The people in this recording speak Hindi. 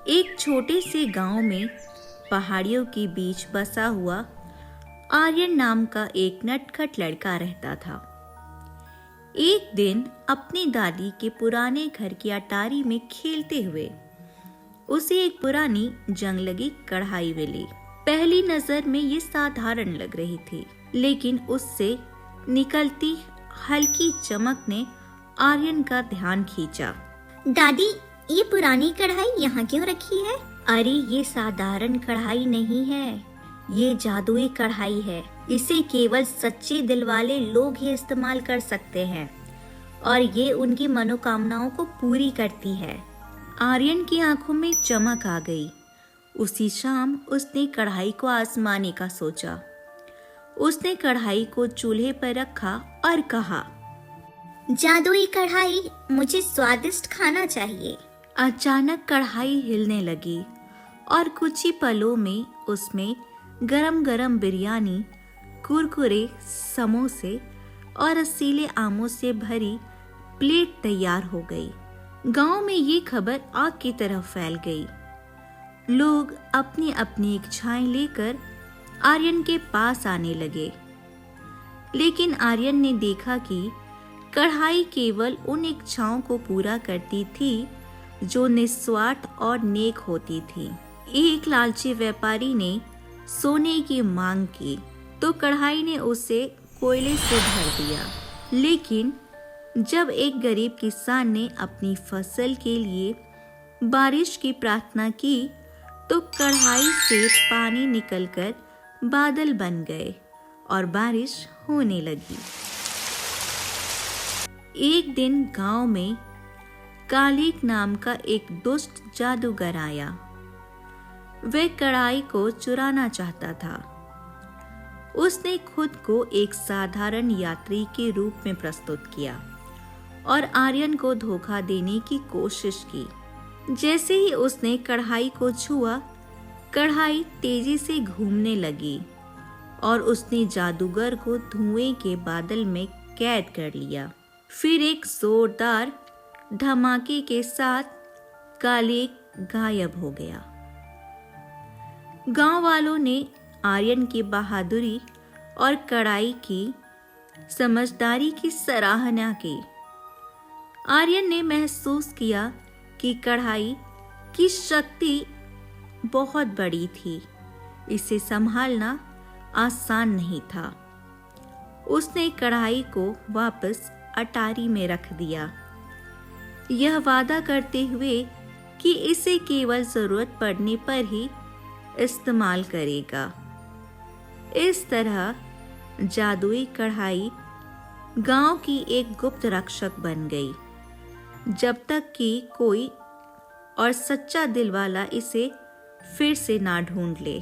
एक छोटे से गांव में पहाड़ियों के बीच बसा हुआ आर्यन नाम का एक नटखट लड़का रहता था। एक दिन अपनी दादी के पुराने घर की अटारी में खेलते हुए उसे एक पुरानी जंग लगी कढ़ाई मिली। पहली नजर में ये साधारण लग रही थी, लेकिन उससे निकलती हल्की चमक ने आर्यन का ध्यान खींचा। दादी, ये पुरानी कढ़ाई यहाँ क्यों रखी है? अरे ये साधारण कढ़ाई नहीं है, ये जादुई कढ़ाई है। इसे केवल सच्चे दिल वाले लोग ही इस्तेमाल कर सकते हैं और ये उनकी मनोकामनाओं को पूरी करती है। आर्यन की आंखों में चमक आ गई। उसी शाम उसने कढ़ाई को आजमाने का सोचा। उसने कढ़ाई को चूल्हे पर रखा और कहा, जादुई कढ़ाई, मुझे स्वादिष्ट खाना चाहिए। अचानक कढ़ाई हिलने लगी और कुछ ही पलों में उसमें गरम गरम बिरयानी, कुरकुरे, समोसे और रसीले आमों से भरी प्लेट तैयार हो गई। गांव में ये खबर आग की तरह फैल गई। लोग अपनी अपनी इच्छाएं लेकर आर्यन के पास आने लगे, लेकिन आर्यन ने देखा कि कढ़ाई केवल उन इच्छाओं को पूरा करती थी जो निस्वार्थ और नेक होती थी। एक लालची व्यापारी ने सोने की मांग की तो कढ़ाई ने उसे कोयले से भर दिया, लेकिन जब एक गरीब किसान ने अपनी फसल के लिए बारिश की प्रार्थना की तो कढ़ाई से पानी निकलकर बादल बन गए और बारिश होने लगी। एक दिन गांव में कालिक नाम का एक दुष्ट जादूगर आया। वह कढ़ाई को चुराना चाहता था। उसने खुद को एक साधारण यात्री के रूप में प्रस्तुत किया और आर्यन को धोखा देने की कोशिश की। जैसे ही उसने कढ़ाई को छुआ, कढ़ाई तेजी से घूमने लगी और उसने जादूगर को धुएं के बादल में कैद कर लिया। फिर एक जोरदार धमाके के साथ कालिक गायब हो गया। गांव वालों ने आर्यन की बहादुरी और कढ़ाई की समझदारी की सराहना की। आर्यन ने महसूस किया कि कढ़ाई की शक्ति बहुत बड़ी थी। इसे संभालना आसान नहीं था। उसने कढ़ाई को वापस अटारी में रख दिया, यह वादा करते हुए कि इसे केवल जरूरत पड़ने पर ही इस्तेमाल करेगा। इस तरह जादुई कढ़ाई गांव की एक गुप्त रक्षक बन गई, जब तक कि कोई और सच्चा दिल वाला इसे फिर से ना ढूंढ ले।